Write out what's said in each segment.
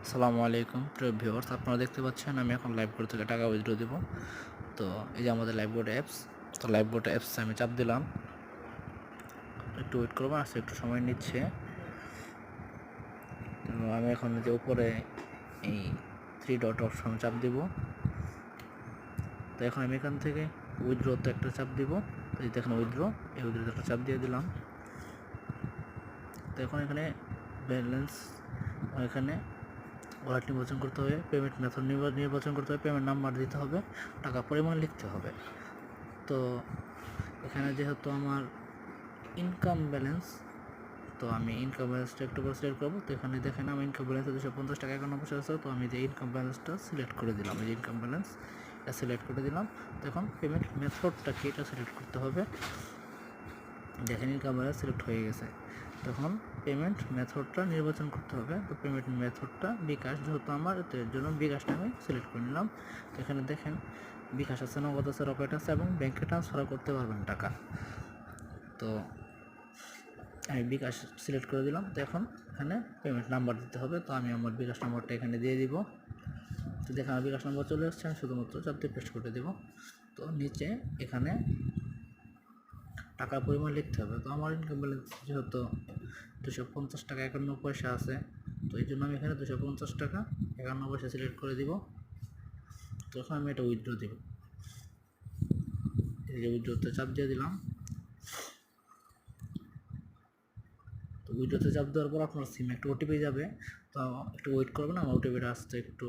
আসসালামু আলাইকুম প্রিয় ভিউয়ার্স, আপনারা দেখতে পাচ্ছেন আমি এখন লাইভবোর্ড থেকে টাকা উইথড্র দেব। তো এই যে আমাদের লাইভবোর্ড অ্যাপস, তো লাইভবোর্ড অ্যাপসে আমি চাপ দিলাম, একটু ওয়েট করবো, আসলে একটু সময় নিচ্ছে। তো আমি এখন যে উপরে এই 3 ডট অপশন চাপ দিব। তো এখন আমি এখান থেকে উইথড্রতে একটা চাপ দিব। তো এই দেখেন উইথড্র, এই উইথড্রতে একটা চাপ দিয়ে দিলাম। তো এখন এখানে ব্যালেন্স, এখানে ওয়ালেট নির্বাচন করতে হবে, পেমেন্ট মেথড নির্বাচন করতে হবে, পেমেন্ট নাম্বার দিতে হবে, টাকা পরিমাণ লিখতে হবে। তো এখানে যেহেতু আমার ইনকাম ব্যালেন্স, তো আমি ইনকাম ব্যালেন্সটা একটু করে সিলেক্ট করবো। তো এখানে দেখেন আমার ইনকাম ব্যালেন্স 250 টাকা 51 পয়সা আছে। তো আমি যে ইনকাম ব্যালেন্সটা সিলেক্ট করে দিলাম, এই যে ইনকাম ব্যালেন্স এটা সিলেক্ট করে দিলাম। তো এখন পেমেন্ট মেথডটা কি এটা সিলেক্ট করতে হবে। দেখেন ইনকাম ব্যালেন্স সিলেক্ট হয়ে গেছে। তখন পেমেন্ট মেথডটা নির্বাচন করতে হবে। তো পেমেন্ট মেথডটা বিকাশ, যেহেতু আমার এর জন্য বিকাশটা আমি সিলেক্ট করে নিলাম। তো এখানে দেখেন বিকাশ আছে, নগদ আছে, রকেট আছে এবং ব্যাংকে ট্রান্সফার করতে পারবেন টাকা। তো আমি বিকাশ সিলেক্ট করে দিলাম। তো এখন এখানে পেমেন্ট নাম্বার দিতে হবে। তো আমি আমার বিকাশ নাম্বারটা এখানে দিয়ে দিব। তো দেখেন আমার বিকাশ নাম্বার চলে আসছে, আমি শুধুমাত্র চাপ দিয়ে পেস্ট করে দেবো। তো নিচে এখানে টাকার পরিমাণ লিখতে হবে। তো আমার ইনকাম ব্যালেন্স যেহেতু 250 টাকা 51 পয়সা আছে, তো এই জন্য আমি এখানে 250 টাকা 51 পয়সা সিলেক্ট করে দিব। তো এখন আমি এটা উইথড্র দিব। এই যে উইথড্রতে চাপ দিয়ে দিলাম। তো উইথড্রতে চাপ দেওয়ার পর আপনার সিমে একটা ওটিপি যাবে। তো একটু ওয়েট করবেন, আমার ওটিপিটা আসতে একটু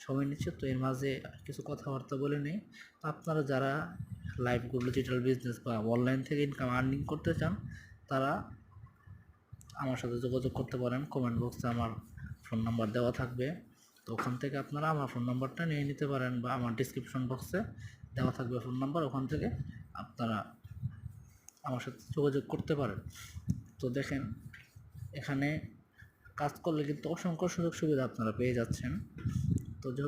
সময় নিচ্ছে। তো এর মাঝে কিছু কথাবার্তা বলে নেই। তো আপনারা যারা লাইভগুলো ডিজিটাল বিজনেস বা অনলাইন থেকে ইনকাম আর্নিং করতে চান, তারা আমার সাথে যোগাযোগ করতে পারেন। কমেন্ট বক্সে আমার ফোন নাম্বার দেওয়া থাকবে। তো ওখান থেকে আপনারা আমার ফোন নাম্বারটা নিয়ে নিতে পারেন, বা আমার ডিসক্রিপশন বক্সে দেওয়া থাকবে ফোন নাম্বার, ওখান থেকে আপনারা আমার সাথে যোগাযোগ করতে পারেন। তো দেখেন এখানে কাজ করলে কিন্তু অসংখ্য সুযোগ সুবিধা আপনারা পেয়ে যাচ্ছেন। তো